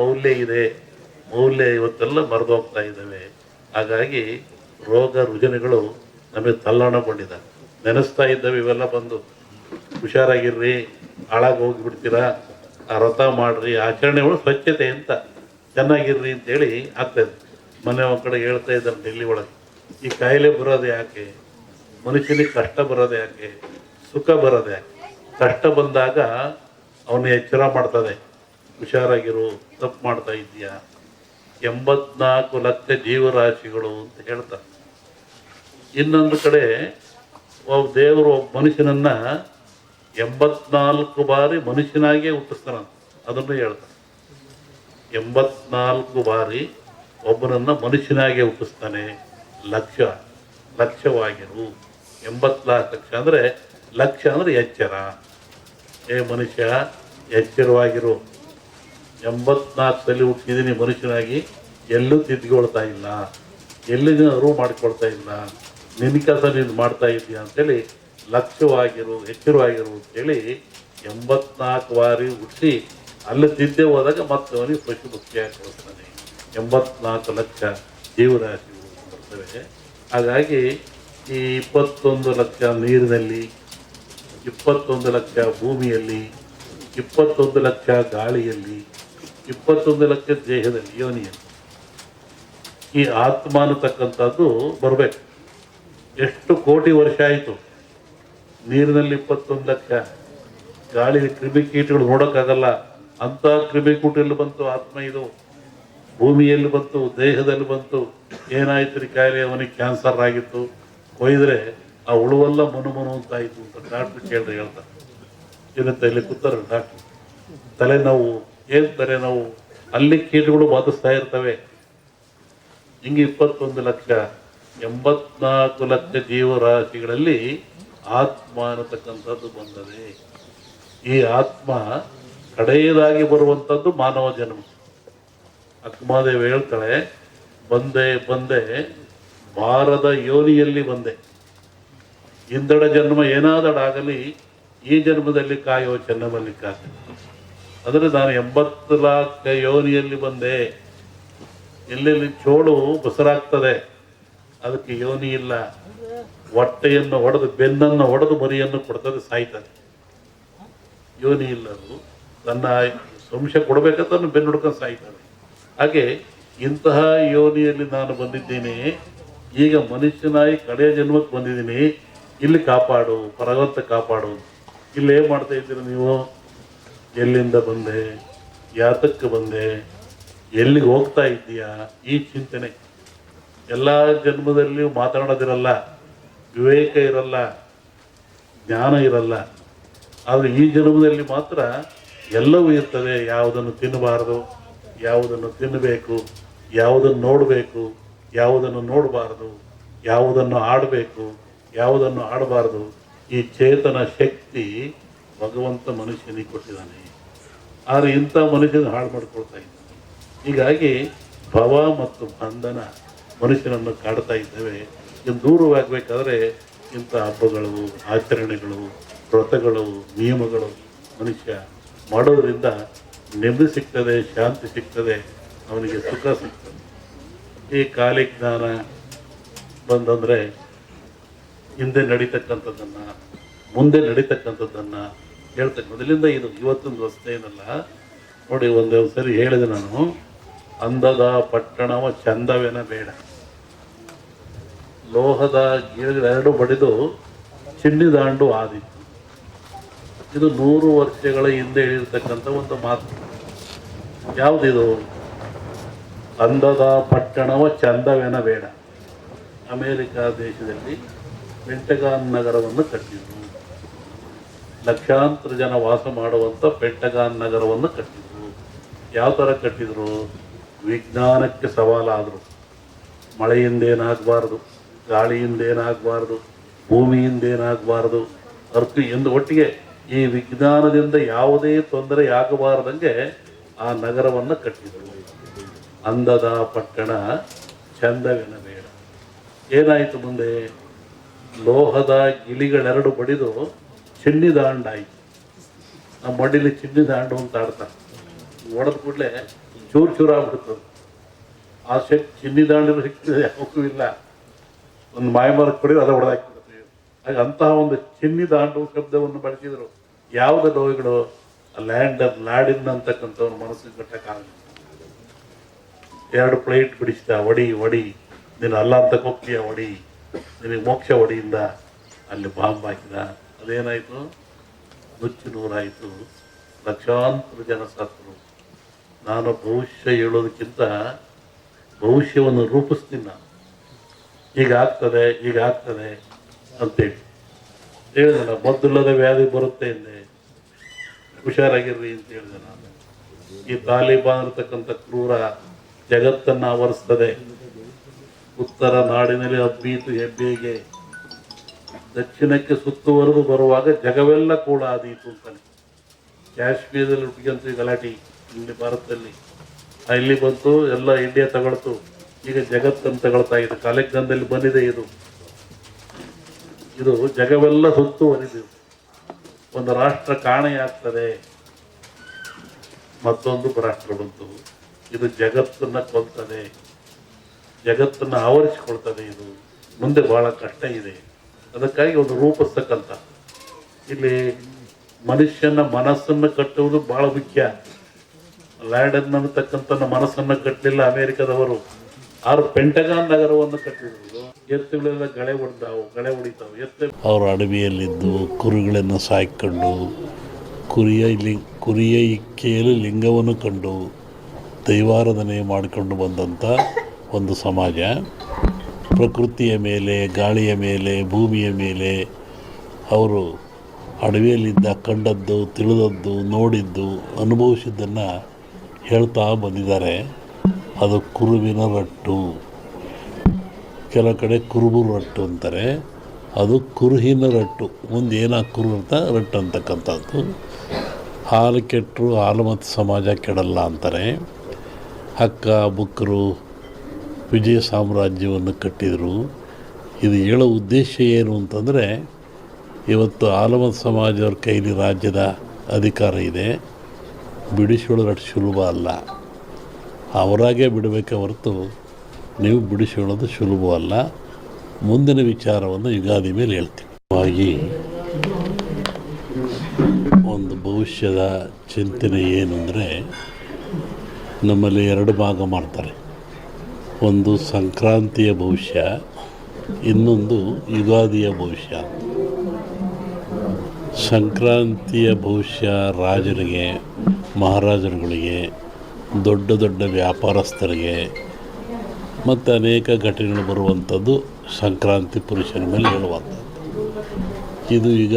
ಮೌಲ್ಯ ಇದೆ, ಮೌಲ್ಯ ಇವತ್ತೆಲ್ಲ ಮರೆದೋಗ್ತಾ ಇದ್ದಾವೆ. ಹಾಗಾಗಿ ರೋಗ ರುಜಿನಗಳು ನಮಗೆ ತಲ್ಲಣಗೊಂಡಿದ್ದಾವೆ. ನೆನೆಸ್ತಾ ಇದ್ದಾವೆ ಇವೆಲ್ಲ ಬಂದು, ಹುಷಾರಾಗಿರ್ರಿ, ಹಾಳಾಗಿ ಹೋಗಿಬಿಡ್ತೀರಾ, ಆ ವ್ರತ ಮಾಡ್ರಿ, ಆಚರಣೆಗಳು ಸ್ವಚ್ಛತೆ ಅಂತ ಚೆನ್ನಾಗಿರ್ರಿ ಅಂತೇಳಿ ಆಗ್ತಾಯಿದೆ. ಮನೆ ಒಂದು ಕಡೆ ಹೇಳ್ತಾ ಇದ್ದಾರೆ ಡೆಲ್ಲಿ ಒಳಗೆ, ಈ ಕಾಯಿಲೆ ಬರೋದು ಯಾಕೆ, ಮನುಷ್ಯನಿಗೆ ಕಷ್ಟ ಬರೋದು ಯಾಕೆ, ಸುಖ ಬರೋದು ಯಾಕೆ? ಕಷ್ಟ ಬಂದಾಗ ಅವನು ಎಚ್ಚರ ಮಾಡ್ತದೆ, ಹುಷಾರಾಗಿರು, ತಪ್ಪು ಮಾಡ್ತಾ ಇದೆಯಾ. 84 ಲಕ್ಷ ಜೀವರಾಶಿಗಳು ಅಂತ ಹೇಳ್ತಾರೆ. ಇನ್ನೊಂದು ಕಡೆ ದೇವರು ಒಬ್ಬ ಮನುಷ್ಯನನ್ನ 84 ಬಾರಿ ಮನುಷ್ಯನಾಗಿಯೇ ಹುಟ್ಟಿಸ್ತಾನಂತ, ಅದನ್ನು ಹೇಳ್ತಾನೆ. 84 ಬಾರಿ ಒಬ್ಬನನ್ನ ಮನುಷ್ಯನಾಗೆ ಹುಟ್ಟಿಸ್ತಾನೆ. ಲಕ್ಷವಾಗಿರು. 84 ಲಕ್ಷ ಅಂದರೆ, ಲಕ್ಷ ಅಂದರೆ ಎಚ್ಚರ. ಏ ಮನುಷ್ಯ, ಎಚ್ಚರವಾಗಿರು. 84 ಹುಟ್ಟಿದ್ದೀನಿ ಮನುಷ್ಯನಾಗಿ, ಎಲ್ಲೂ ತಿದ್ಕೊಳ್ತಾ ಇಲ್ಲ, ಎಲ್ಲಿನ ಅರಿವು ಮಾಡ್ಕೊಳ್ತಾ ಇಲ್ಲ, ನಿನ್ನ ಕೆಲಸ ನೀನು ಮಾಡ್ತಾ ಇದ್ದೀಯ ಅಂತೇಳಿ ಲಕ್ಷ್ಯವಾಗಿರು, ಎಚ್ಚರವಾಗಿರು ಅಂತೇಳಿ 84 ಬಾರಿ ಹುಟ್ಟಿಸಿ ಅಲ್ಲಿ ತಿದ್ದೆ ಹೋದಾಗ ಮತ್ತೆ ಅವನಿಗೆ ಪಶು ಮುಕ್ತಿಯಾಗಿ ಕೊಡ್ತಾನೆ. 84 ಲಕ್ಷ ಜೀವರಾಶಿಗಳು ಬರ್ತವೆ. ಹಾಗಾಗಿ ಈ 21 ಲಕ್ಷ ನೀರಿನಲ್ಲಿ, 21 ಲಕ್ಷ ಭೂಮಿಯಲ್ಲಿ, 21 ಲಕ್ಷ ಗಾಳಿಯಲ್ಲಿ, 21 ಲಕ್ಷ ದೇಹದಲ್ಲಿ, ಯೋನಿಯಲ್ಲಿ ಈ ಆತ್ಮ ಅನ್ನತಕ್ಕಂಥದ್ದು ಬರಬೇಕು. ಎಷ್ಟು ಕೋಟಿ ವರ್ಷ ಆಯಿತು. ನೀರಿನಲ್ಲಿ 21 ಲಕ್ಷ, ಗಾಳಿ ಕ್ರಿಮಿಕೀಟಗಳು ನೋಡೋಕ್ಕಾಗಲ್ಲ ಅಂಥ ಕ್ರಿಮಿಕೀಟಲ್ಲಿ ಬಂತು ಆತ್ಮ. ಇದು ಭೂಮಿಯಲ್ಲಿ ಬಂತು, ದೇಹದಲ್ಲಿ ಬಂತು. ಏನಾಯ್ತು ರೀ ಕಾಯಿಲೆ, ಅವನಿಗೆ ಕ್ಯಾನ್ಸರ್ ಆಗಿತ್ತು, ಕೊಯ್ದರೆ ಆ ಹುಳುವೆಲ್ಲ ಮನು ಅಂತಾಯಿತು ಅಂತ ಡಾಕ್ಟ್ರ್ ಕೇಳ್ರಿ ಹೇಳ್ತಾರೆ. ಏನಂತ ಇಲ್ಲಿ ಕೂತಾರೆ ಡಾಕ್ಟ್ರು, ತಲೆನೋವು, ಏನು ತಲೆನೋವು, ಅಲ್ಲಿ ಕೀಟಗಳು ಬಾಧಿಸ್ತಾ ಇರ್ತವೆ. ಹಿಂಗೆ 21 ಲಕ್ಷ, 84 ಲಕ್ಷ ಜೀವರಾಶಿಗಳಲ್ಲಿ ಆತ್ಮ ಅನ್ನತಕ್ಕಂಥದ್ದು ಬಂದದೆ. ಈ ಆತ್ಮ ಕಡೆಯದಾಗಿ ಬರುವಂಥದ್ದು ಮಾನವ ಜನ್ಮ. ಅಕ್ಕಮಹಾದೇವಿ ಹೇಳ್ತಾಳೆ, ಬಂದೆ ಭಾರದ ಯೋನಿಯಲ್ಲಿ ಬಂದೆ. ಇಂದಡ ಜನ್ಮ ಏನಾದಡಾಗಲಿ, ಈ ಜನ್ಮದಲ್ಲಿ ಕಾಯೋ ಚೆನ್ನಮಲ್ಲಿಕಾರ್ಜುನ. ಅಂದರೆ ನಾನು 80 ಲಕ್ಷ ಯೋನಿಯಲ್ಲಿ ಬಂದೆ. ಎಲ್ಲೆಲ್ಲಿ ಚೋಳು ಬಸರಾಗ್ತದೆ ಅದಕ್ಕೆ ಯೋನಿ ಇಲ್ಲ. ಹೊಟ್ಟೆಯನ್ನು ಹೊಡೆದು, ಬೆನ್ನನ್ನು ಹೊಡೆದು ಮರಿಯನ್ನು ಕೊಡ್ತದೆ, ಸಾಯ್ತದೆ. ಯೋನಿ ಇಲ್ಲ. ಅದು ತನ್ನ ವಂಶ ಕೊಡಬೇಕಂತ ಬೆನ್ನು ಹುಡ್ಕೊಂಡು ಸಾಯ್ತದೆ. ಹಾಗೆ ಇಂತಹ ಯೋನಿಯಲ್ಲಿ ನಾನು ಬಂದಿದ್ದೀನಿ. ಈಗ ಮನುಷ್ಯನಾಗಿ ಕಡೆಯ ಜನ್ಮಕ್ಕೆ ಬಂದಿದ್ದೀನಿ. ಇಲ್ಲಿ ಕಾಪಾಡು, ಭಗವಂತ ಕಾಪಾಡು. ಇಲ್ಲಿ ಏನು ಮಾಡ್ತಾ ಇದ್ದೀರಿ ನೀವು? ಎಲ್ಲಿಂದ ಬಂದೆ, ಯಾತಕ್ಕೆ ಬಂದೆ, ಎಲ್ಲಿಗೆ ಹೋಗ್ತಾ ಇದ್ದೀಯಾ, ಈ ಚಿಂತನೆ. ಎಲ್ಲ ಜನ್ಮದಲ್ಲಿಯೂ ಮಾತನಾಡೋದಿರಲ್ಲ, ವಿವೇಕ ಇರಲ್ಲ, ಜ್ಞಾನ ಇರಲ್ಲ. ಆದರೆ ಈ ಜನ್ಮದಲ್ಲಿ ಮಾತ್ರ ಎಲ್ಲವೂ ಇರ್ತದೆ. ಯಾವುದನ್ನು ತಿನ್ನಬಾರದು, ಯಾವುದನ್ನು ತಿನ್ನಬೇಕು, ಯಾವುದನ್ನು ನೋಡಬೇಕು, ಯಾವುದನ್ನು ನೋಡಬಾರದು, ಯಾವುದನ್ನು ಆಡಬೇಕು, ಯಾವುದನ್ನು ಆಡಬಾರದು. ಈ ಚೇತನ ಶಕ್ತಿ ಭಗವಂತ ಮನುಷ್ಯನಿಗೆ ಕೊಟ್ಟಿದ್ದಾನೆ. ಆದರೆ ಇಂಥ ಮನುಷ್ಯನ ಹಾಳು ಮಾಡ್ಕೊಳ್ತಾ ಇದ್ದಾನೆ. ಹೀಗಾಗಿ ಭವ ಮತ್ತು ಬಂಧನ ಮನುಷ್ಯನನ್ನು ಕಾಡ್ತಾ ಇದ್ದೇವೆ. ಇನ್ನು ದೂರವಾಗಬೇಕಾದ್ರೆ ಇಂಥ ಹಬ್ಬಗಳು, ಆಚರಣೆಗಳು, ವ್ರತಗಳು, ನಿಯಮಗಳು ಮನುಷ್ಯ ಮಾಡೋದ್ರಿಂದ ನೆಮ್ಮದಿ ಸಿಗ್ತದೆ, ಶಾಂತಿ ಸಿಗ್ತದೆ, ಅವನಿಗೆ ಸುಖ ಸಿಗ್ತದೆ. ಈ ಕಾಲಿ ಜ್ಞಾನ ಬಂದಂದರೆ ಹಿಂದೆ ನಡೀತಕ್ಕಂಥದ್ದನ್ನು, ಮುಂದೆ ನಡೀತಕ್ಕಂಥದ್ದನ್ನು ಹೇಳ್ತಕ್ಕಂಥದ್ರಿಂದ ಇದು ಇವತ್ತೊಂದು ವಸ್ತು ಏನಲ್ಲ. ನೋಡಿ, ಒಂದೊಂದು ಸರಿ ಹೇಳಿದೆ ನಾನು, ಅಂದದ ಪಟ್ಟಣವ ಚಂದವೇನ ಬೇಡ. ಲೋಹದ ಗಿಡಗಳೆರಡು ಬಡಿದು ಚಿನ್ನಿದಾಂಡು ಆದಿತ್ತು. ಇದು 100 ವರ್ಷಗಳ ಹಿಂದೆ ಹೇಳಿರ್ತಕ್ಕಂಥ ಒಂದು ಮಾತು. ಯಾವುದಿದು? ಅಂದದ ಪಟ್ಟಣವ ಚಂದವೇನ ಬೇಡ. ಅಮೇರಿಕಾ ದೇಶದಲ್ಲಿ ಪೆಂಟಗಾನ್ ನಗರವನ್ನು ಕಟ್ಟಿದರು. ಲಕ್ಷಾಂತರ ಜನ ವಾಸ ಮಾಡುವಂಥ ಪೆಂಟಗಾನ್ ನಗರವನ್ನು ಕಟ್ಟಿದರು. ಯಾವ ಥರ ಕಟ್ಟಿದರು? ವಿಜ್ಞಾನಕ್ಕೆ ಸವಾಲಾದರು. ಮಳೆಯಿಂದೇನಾಗಬಾರ್ದು, ಗಾಳಿಯಿಂದೇನಾಗಬಾರ್ದು, ಭೂಮಿಯಿಂದೇನಾಗಬಾರ್ದು, ಎಂದು ಒಟ್ಟಿಗೆ ಈ ವಿಜ್ಞಾನದಿಂದ ಯಾವುದೇ ತೊಂದರೆ ಆಗಬಾರ್ದಂಗೆ ಆ ನಗರವನ್ನು ಕಟ್ಟಿದರು. ಅಂದದ ಪಟ್ಟಣ ಚಂದವೆನ ಬೇಡ. ಏನಾಯಿತು ಮುಂದೆ? ಲೋಹದ ಗಿಳಿಗಳೆರಡು ಬಡಿದು ಚಿನ್ನಿದಾಂಡಾಯಿತು. ನಮ್ಮ ಮಡಿಲಿ ಚಿನ್ನಿದಾಂಡು ಅಂತ ಆಡ್ತಾರೆ. ಹೊಡೆದ ಕೂಡಲೇ ಚೂರು ಚೂರು ಆಗ್ಬಿಡ್ತದೆ. ಆ ಶಕ್ತಿ ಚಿನ್ನಿ ದಾಂಡಿರೋ ಶಕ್ತಿ ಯಾವಕ್ಕೂ ಇಲ್ಲ. ಒಂದು ಮಾಯಮಾರಕ್ಕೆ ಕೊಡಿದ್ರೆ ಅದ ಹೊಡೆದಾಕ್ಬಿಡ್ತೀವಿ. ಹಾಗೆ ಅಂತಹ ಒಂದು ಚಿನ್ನಿ ದಾಂಡು ಶಬ್ದವನ್ನು ಬಳಸಿದರು. ಯಾವುದೇ ನೋವುಗಳು ಲ್ಯಾಂಡರ್ ಲಾಡಿನ್ ಅಂತಕ್ಕಂಥವ್ರ ಮನಸ್ಸಿಗೆ ಕಟ್ಟಕ್ಕಾಗಲ್ಲ. 2 ಪ್ಲೇಟ್ ಬಿಡಿಸಿದ, ಒಡಿ ಒಡಿ, ನೀನು ಅಲ್ಲ ಅಂತ ಹೋಗ್ತೀಯ, ಒಡಿ, ನಿನಗೆ ಮೋಕ್ಷ ಒಡಿಯಿಂದ ಅಲ್ಲಿ ಬಾಂಬ್ ಹಾಕಿದ. ಅದೇನಾಯಿತು? ನುಚ್ಚು ನೂರಾಯಿತು, ಲಕ್ಷಾಂತರ ಜನ ಸತ್ತರು. ನಾನು ಭವಿಷ್ಯ ಹೇಳೋದಕ್ಕಿಂತ ಭವಿಷ್ಯವನ್ನು ರೂಪಿಸ್ತೀನಿ. ನಾನು ಹೀಗಾಗ್ತದೆ ಹೀಗಾಗ್ತದೆ ಅಂತೇಳಿ ಹೇಳಿದೆ. ನಾನು ಮದ್ದಿಲ್ಲದ ವ್ಯಾಧಿ ಬರುತ್ತೆ ಎಂದೆ, ಹುಷಾರಾಗಿರ್ರಿ ಅಂತ ಹೇಳಿದೆ. ನಾನು ಈ ತಾಲಿಬಾನ್ ಇರತಕ್ಕಂಥ ಕ್ರೂರ ಜಗತ್ತನ್ನು ಆವರಿಸ್ತದೆ. ಉತ್ತರ ನಾಡಿನಲ್ಲಿ ಹಬ್ಬೀತು ಹೆಬ್ಬೇಗೆ, ದಕ್ಷಿಣಕ್ಕೆ ಸುತ್ತುವರೆದು ಬರುವಾಗ ಜಗವೆಲ್ಲ ಕೂಡ ಆದೀತು ಅಂತಾನೆ. ಕಾಶ್ಮೀರದಲ್ಲಿ ಹುಟ್ಟಿಗಂತೂ ಗಲಾಟಿ, ಇಲ್ಲಿ ಭಾರತದಲ್ಲಿ ಇಲ್ಲಿ ಬಂತು, ಎಲ್ಲ ಇಂಡಿಯಾ ತಗೊಳ್ತು, ಈಗ ಜಗತ್ತನ್ನು ತಗೊಳ್ತಾ ಇದೆ. ಕಾಲೆಗ್ನದಲ್ಲಿ ಬಂದಿದೆ ಇದು. ಇದು ಜಗವೆಲ್ಲ ಸುತ್ತುವರಿದು ಒಂದು ರಾಷ್ಟ್ರ ಕಾಣೆಯಾಗ್ತದೆ, ಮತ್ತೊಂದು ರಾಷ್ಟ್ರ ಬಂತು. ಇದು ಜಗತ್ತನ್ನು ಕೊಲ್ತದೆ, ಜಗತ್ತನ್ನು ಆವರಿಸಿಕೊಳ್ತದೆ. ಇದು ಮುಂದೆ ಬಹಳ ಕಷ್ಟ ಇದೆ. ಅದಕ್ಕಾಗಿ ಒಂದು ರೂಪಿಸ್ತಕ್ಕಂಥ ಇಲ್ಲಿ ಮನುಷ್ಯನ ಮನಸ್ಸನ್ನು ಕಟ್ಟುವುದು ಬಹಳ ಮುಖ್ಯ. ಲ್ಯಾಂಡನ್ ಅನ್ನತಕ್ಕಂಥ ಮನಸ್ಸನ್ನು ಕಟ್ಟಲಿಲ್ಲ ಅಮೆರಿಕದವರು. 6 ಪೆಂಟಗಾನ್ ನಗರವನ್ನು ಕಟ್ಟಿದ್ರು. ಎತ್ತುಗಳೆಲ್ಲ ಗಳೆ ಹೊಡಿತಾವೆ. ಅವರು ಅಡವಿಯಲ್ಲಿದ್ದು ಕುರಿಗಳನ್ನು ಸಾಕಿಕೊಂಡು ಕುರಿಯ ಇಕ್ಕೆಯಲ್ಲಿ ಲಿಂಗವನ್ನು ಕಂಡು ದೈವಾರಾಧನೆ ಮಾಡಿಕೊಂಡು ಬಂದಂಥ ಒಂದು ಸಮಾಜ. ಪ್ರಕೃತಿಯ ಮೇಲೆ, ಗಾಳಿಯ ಮೇಲೆ, ಭೂಮಿಯ ಮೇಲೆ ಅವರು ಅಡವಿಯಲ್ಲಿದ್ದ ಕಂಡದ್ದು, ತಿಳಿದದ್ದು, ನೋಡಿದ್ದು, ಅನುಭವಿಸಿದ್ದನ್ನು ಹೇಳ್ತಾ ಬಂದಿದ್ದಾರೆ. ಅದು ಕುರುವಿನ ರಟ್ಟು, ಕೆಲವು ಕಡೆ ಕುರುಬು ರಟ್ಟು ಅಂತಾರೆ. ಅದು ಕುರುಹಿನ ರಟ್ಟು. ಮುಂದೆ ಏನಾಗ ಕುರು ಅಂತ ರಟ್ಟು ಅಂತಕ್ಕಂಥದ್ದು. ಹಾಲು ಕೆಟ್ಟರು ಹಾಲು ಮತ್ತು ಸಮಾಜ ಕೆಡಲ್ಲ ಅಂತಾರೆ. ಹಕ್ಕ ಬುಕ್ಕರು ವಿಜಯ ಸಾಮ್ರಾಜ್ಯವನ್ನು ಕಟ್ಟಿದರು. ಇದು ಹೇಳೋ ಉದ್ದೇಶ ಏನು ಅಂತಂದರೆ, ಇವತ್ತು ಆಲಮತ್ ಸಮಾಜವ್ರ ಕೈಲಿ ರಾಜ್ಯದ ಅಧಿಕಾರ ಇದೆ. ಬಿಡಿಸಿಕೊಳ್ಳೋದು ಸುಲಭ ಅಲ್ಲ. ಅವರಾಗೇ ಬಿಡಬೇಕೆ ಹೊರತು ನೀವು ಬಿಡಿಸಿಕೊಳ್ಳೋದು ಸುಲಭವಲ್ಲ. ಮುಂದಿನ ವಿಚಾರವನ್ನು ಯುಗಾದಿ ಮೇಲೆ ಹೇಳ್ತೀವಿ. ಒಂದು ಭವಿಷ್ಯದ ಚಿಂತನೆ ಏನು ಅಂದರೆ, ನಮ್ಮಲ್ಲಿ 2 ಭಾಗ ಮಾಡ್ತಾರೆ. ಒಂದು ಸಂಕ್ರಾಂತಿಯ ಭವಿಷ್ಯ, ಇನ್ನೊಂದು ಯುಗಾದಿಯ ಭವಿಷ್ಯ. ಸಂಕ್ರಾಂತಿಯ ಭವಿಷ್ಯ ರಾಜರಿಗೆ, ಮಹಾರಾಜರುಗಳಿಗೆ, ದೊಡ್ಡ ದೊಡ್ಡ ವ್ಯಾಪಾರಸ್ಥರಿಗೆ ಮತ್ತು ಅನೇಕ ಘಟನೆಗಳು ಬರುವಂಥದ್ದು ಸಂಕ್ರಾಂತಿ ಪುರುಷನ ಮೇಲೆ ಹೇಳುವಂಥದ್ದು. ಇದು ಈಗ